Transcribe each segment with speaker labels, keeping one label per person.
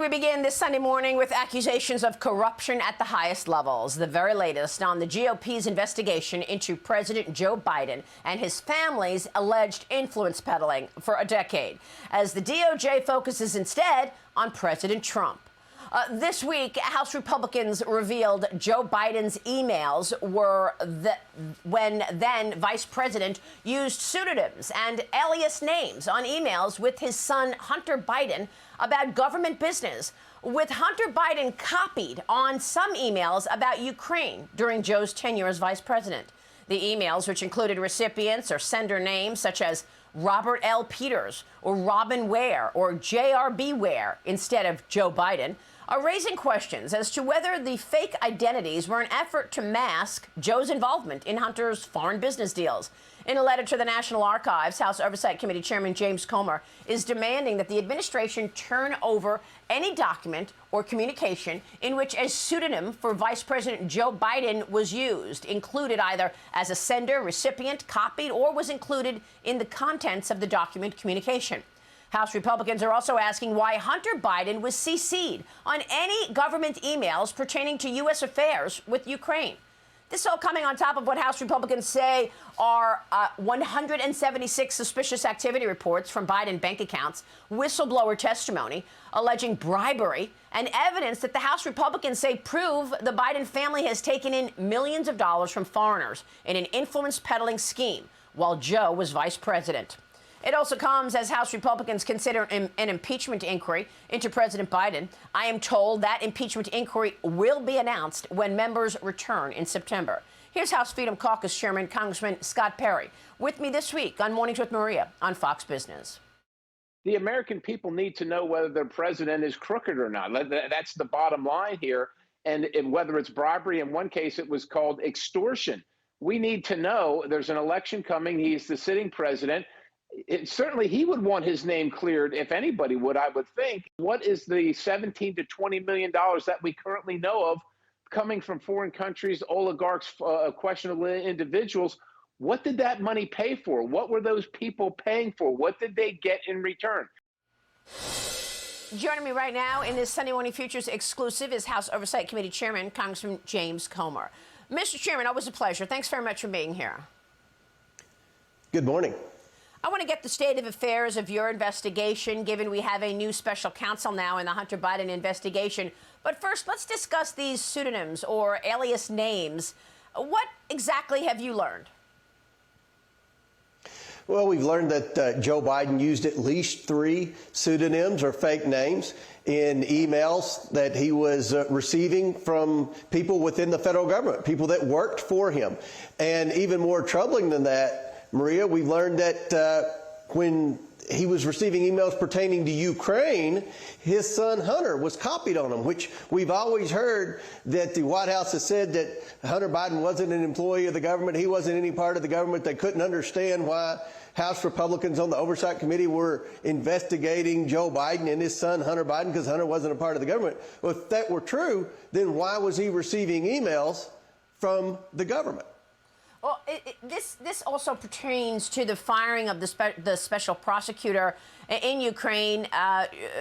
Speaker 1: We begin this Sunday morning with accusations of corruption at the highest levels. The very latest on the GOP's investigation into President Joe Biden and his family's alleged influence peddling for a decade, as the DOJ focuses instead on President Trump. This week, House Republicans revealed Joe Biden's emails were when then Vice President used pseudonyms and alias names on emails with his son Hunter Biden about government business, with Hunter Biden copied on some emails about Ukraine during Joe's tenure as vice president. The emails, which included recipients or sender names such as Robert L. Peters or Robin Ware or J.R.B. Ware instead of Joe Biden, are raising questions as to whether the fake identities were an effort to mask Joe's involvement in Hunter's foreign business deals. In a letter to the National Archives, House Oversight Committee Chairman James Comer is demanding that the administration turn over any document or communication in which a pseudonym for Vice President Joe Biden was used, included either as a sender, recipient, copied, or was included in the contents of the document communication. House Republicans are also asking why Hunter Biden was CC'd on any government emails pertaining to U.S. affairs with Ukraine. This all coming on top of what House Republicans say are 176 suspicious activity reports from Biden bank accounts, whistleblower testimony alleging bribery, and evidence that the House Republicans say prove the Biden family has taken in millions of dollars from foreigners in an influence peddling scheme while Joe was vice president. It also comes as House Republicans consider an impeachment inquiry into President Biden. I am told that impeachment inquiry will be announced when members return in September. Here's House Freedom Caucus Chairman Congressman Scott Perry with me this week on Mornings with Maria on Fox Business.
Speaker 2: The American people need to know whether their president is crooked or not. That's the bottom line here. And whether it's bribery, in one case it was called extortion. We need to know there's an election coming. He's the sitting president. Certainly he would want his name cleared, if anybody would, I would think. What is the $17 to $20 million that we currently know of coming from foreign countries, oligarchs, questionable individuals? What did that money pay for? What were those people paying for? What did they get in return?
Speaker 1: Joining me right now in this Sunday Morning Futures exclusive is House Oversight Committee Chairman Congressman James Comer. Mr. Chairman, always a pleasure. Thanks very much for being here.
Speaker 3: Good morning.
Speaker 1: I want to get the state of affairs of your investigation, given we have a new special counsel now in the Hunter Biden investigation. But first, let's discuss these pseudonyms or alias names. What exactly have you learned?
Speaker 3: Well, we've learned that Joe Biden used at least 3 pseudonyms or fake names in emails that he was receiving from people within the federal government, people that worked for him. And even more troubling than that, Maria, we've learned that when he was receiving emails pertaining to Ukraine, his son Hunter was copied on them, which we've always heard that the White House has said that Hunter Biden wasn't an employee of the government. He wasn't any part of the government. They couldn't understand why House Republicans on the Oversight Committee were investigating Joe Biden and his son Hunter Biden because Hunter wasn't a part of the government. Well, if that were true, then why was he receiving emails from the government?
Speaker 1: Well, this also pertains to the firing of the special prosecutor in Ukraine,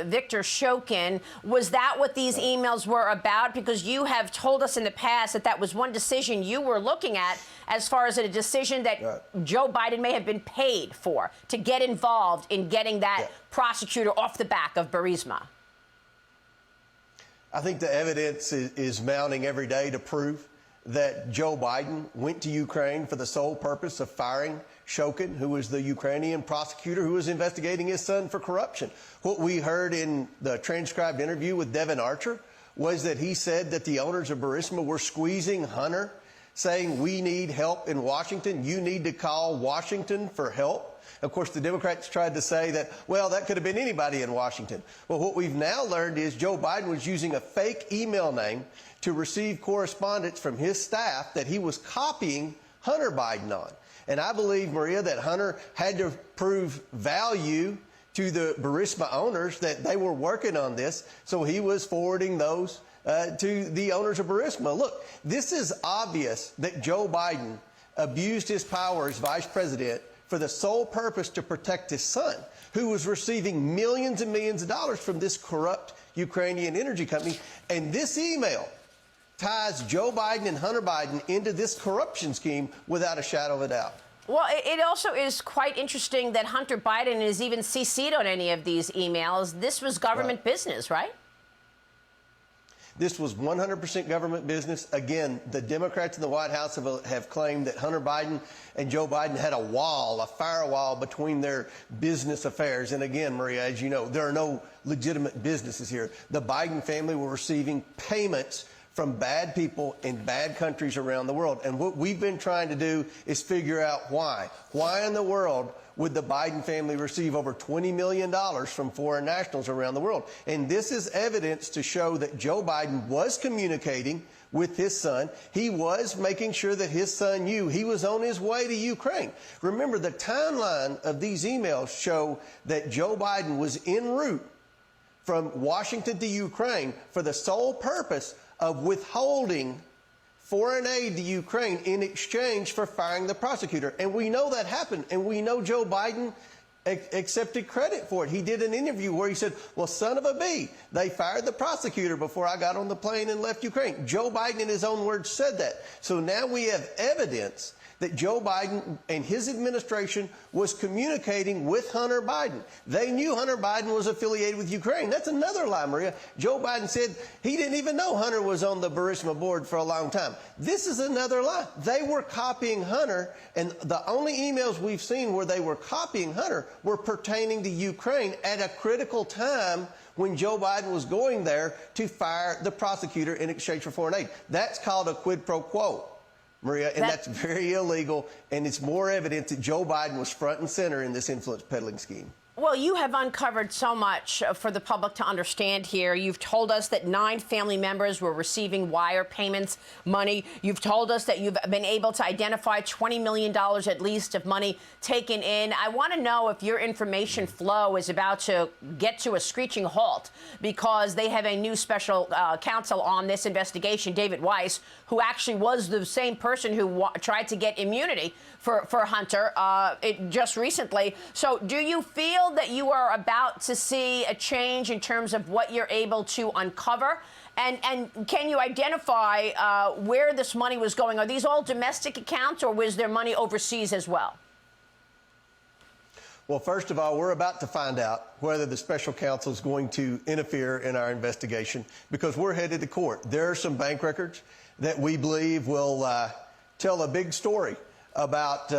Speaker 1: Viktor Shokin. Was that what these emails were about? Because you have told us in the past that that was one decision you were looking at as far as a decision that Joe Biden may have been paid for to get involved in getting that prosecutor off the back of Burisma.
Speaker 3: I think the evidence is mounting every day to prove that Joe Biden went to Ukraine for the sole purpose of firing Shokin, who was the Ukrainian prosecutor who was investigating his son for corruption. What we heard in the transcribed interview with Devin Archer was that he said that the owners of Burisma were squeezing Hunter, saying, we need help in Washington. You need to call Washington for help. Of course, the Democrats tried to say that, well, that could have been anybody in Washington. Well, what we've now learned is Joe Biden was using a fake email name to receive correspondence from his staff that he was copying Hunter Biden on. And I believe, Maria, that Hunter had to prove value to the Burisma owners that they were working on this, so he was forwarding those to the owners of Burisma. Look, this is obvious that Joe Biden abused his power as vice president for the sole purpose to protect his son. who was receiving millions and millions of dollars from this corrupt Ukrainian energy company. And this email ties Joe Biden and Hunter Biden into this corruption scheme without a shadow of a doubt.
Speaker 1: Well, it also is quite interesting that Hunter Biden is even CC'd on any of these emails. This was government business, right?
Speaker 3: This was 100% government business. Again, the Democrats in the White House have claimed that Hunter Biden and Joe Biden had a firewall between their business affairs. And again, Maria, as you know, there are no legitimate businesses here. The Biden family were receiving payments from bad people in bad countries around the world. And what we've been trying to do is figure out why. Why in the world would the Biden family receive over $20 million from foreign nationals around the world? And this is evidence to show that Joe Biden was communicating with his son. He was making sure that his son knew he was on his way to Ukraine. Remember, the timeline of these emails show that Joe Biden was en route from Washington to Ukraine for the sole purpose of withholding foreign aid to Ukraine in exchange for firing the prosecutor. And we know that happened, and we know Joe Biden accepted credit for it. He did an interview where he said, well, son of a bee, they fired the prosecutor before I got on the plane and left Ukraine. Joe Biden, in his own words, said that. So now we have evidence that Joe Biden and his administration was communicating with Hunter Biden. They knew Hunter Biden was affiliated with Ukraine. That's another lie, Maria. Joe Biden said he didn't even know Hunter was on the Burisma board for a long time. This is another lie. They were copying Hunter, and the only emails we've seen where they were copying Hunter were pertaining to Ukraine at a critical time when Joe Biden was going there to fire the prosecutor in exchange for foreign aid. That's called a quid pro quo, Maria, and that's very illegal, and it's more evidence that Joe Biden was front and center in this influence peddling scheme.
Speaker 1: Well, you have uncovered so much for the public to understand here. You've told us that 9 family members were receiving wire payments, money. You've told us that you've been able to identify $20 million at least of money taken in. I want to know if your information flow is about to get to a screeching halt, because they have a new special counsel on this investigation, David Weiss, who actually was the same person who tried to get immunity for Hunter just recently. So do you feel that you are about to see a change in terms of what you're able to uncover? And can you identify where this money was going? Are these all domestic accounts, or was there money overseas as well?
Speaker 3: Well, first of all, we're about to find out whether the special counsel is going to interfere in our investigation, because we're headed to court. There are some bank records that we believe will tell a big story about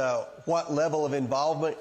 Speaker 3: what level of involvement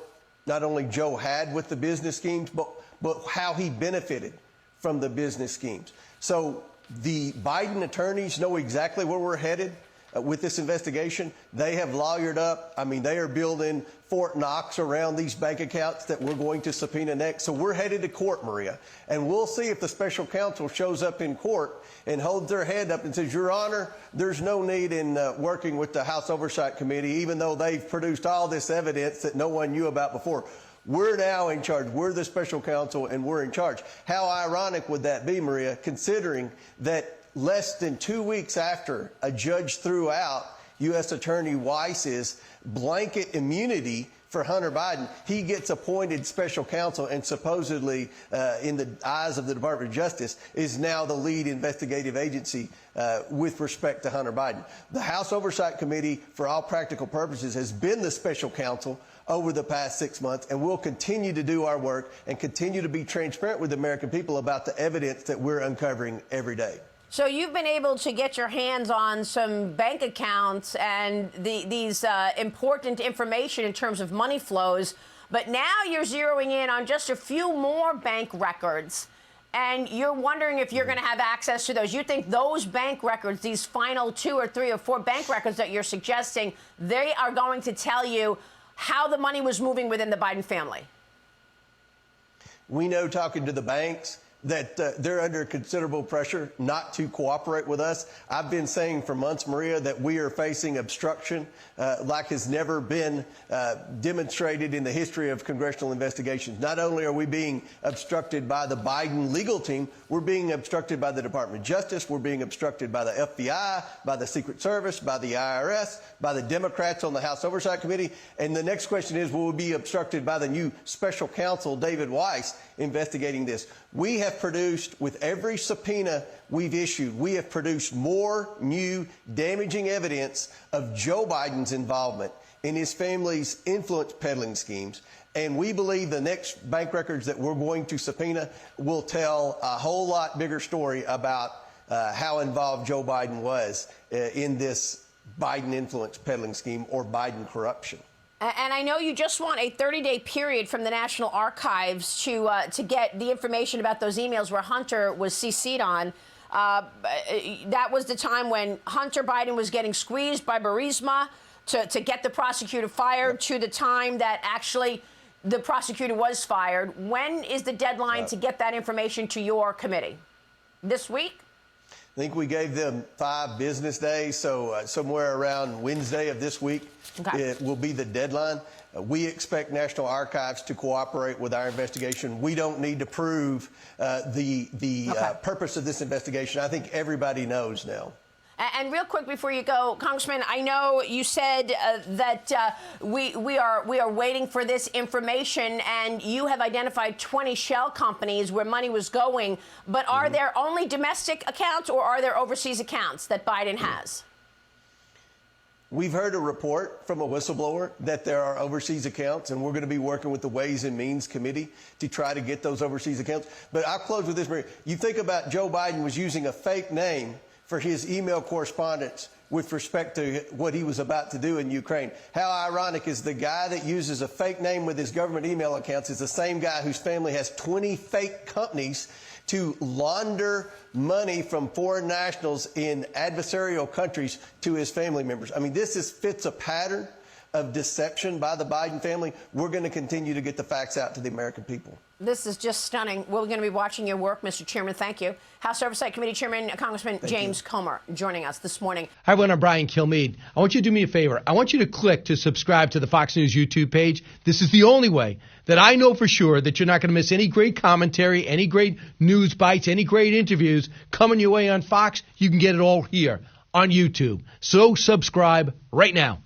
Speaker 3: not only Joe had with the business schemes, but how he benefited from the business schemes. So the Biden attorneys know exactly where we're headed with this investigation. They have lawyered up. I mean, they are building Fort Knox around these bank accounts that we're going to subpoena next. So we're headed to court, Maria, and we'll see if the special counsel shows up in court and holds their head up and says, Your Honor, there's no need in working with the House Oversight Committee, even though they've produced all this evidence that no one knew about before. We're now in charge. We're the special counsel, and we're in charge. How ironic would that be, Maria, considering that less than 2 weeks after a judge threw out U.S. Attorney Weiss's blanket immunity for Hunter Biden, he gets appointed special counsel and supposedly, in the eyes of the Department of Justice, is now the lead investigative agency with respect to Hunter Biden. The House Oversight Committee, for all practical purposes, has been the special counsel over the past 6 months, and we'll continue to do our work and continue to be transparent with the American people about the evidence that we're uncovering every day.
Speaker 1: So you've been able to get your hands on some bank accounts and these important information in terms of money flows, but now you're zeroing in on just a few more bank records, and you're wondering if you're going to have access to those. You think those bank records, these final 2 or 3 or 4 bank records that you're suggesting, they are going to tell you how the money was moving within the Biden family?
Speaker 3: We know, talking to the banks, that they're under considerable pressure not to cooperate with us. I've been saying for months, Maria, that we are facing obstruction like has never been demonstrated in the history of congressional investigations. Not only are we being obstructed by the Biden legal team, we're being obstructed by the Department of Justice, we're being obstructed by the FBI, by the Secret Service, by the IRS, by the Democrats on the House Oversight Committee. And the next question is, will we be obstructed by the new special counsel, David Weiss, investigating this? We have produced, with every subpoena we've issued, we have produced more new damaging evidence of Joe Biden's involvement in his family's influence peddling schemes. And we believe the next bank records that we're going to subpoena will tell a whole lot bigger story about how involved Joe Biden was in this Biden influence peddling scheme or Biden corruption.
Speaker 1: And I know you just want a 30-day period from the National Archives to get the information about those emails where Hunter was CC'd on. That was the time when Hunter Biden was getting squeezed by Burisma to get the prosecutor fired, to the time that actually the prosecutor was fired. When is the deadline to get that information to your committee? This week?
Speaker 3: I think we gave them 5 business days, so somewhere around Wednesday of this week, it will be the deadline. We expect National Archives to cooperate with our investigation. We don't need to prove the purpose of this investigation. I think everybody knows now.
Speaker 1: And real quick before you go, Congressman, I know you said that we are waiting for this information, and you have identified 20 shell companies where money was going. But are there only domestic accounts, or are there overseas accounts that Biden has?
Speaker 3: We've heard a report from a whistleblower that there are overseas accounts, and we're going to be working with the Ways and Means Committee to try to get those overseas accounts. But I'll close with this, Maria. You think about Joe Biden was using a fake name for his email correspondence with respect to what he was about to do in Ukraine. How ironic is the guy that uses a fake name with his government email accounts is the same guy whose family has 20 fake companies to launder money from foreign nationals in adversarial countries to his family members. I mean, this fits a pattern of deception by the Biden family. We're going to continue to get the facts out to the American people. This
Speaker 1: is just stunning. We're going to be watching your work, Mr. Chairman. Thank you. House Oversight Committee Chairman, Congressman James Comer, joining us this morning.
Speaker 4: Hi, everyone. I'm Brian Kilmeade. I want you to do me a favor. I want you to click to subscribe to the Fox News YouTube page. This is the only way that I know for sure that you're not going to miss any great commentary, any great news bites, any great interviews coming your way on Fox. You can get it all here on YouTube. So subscribe right now.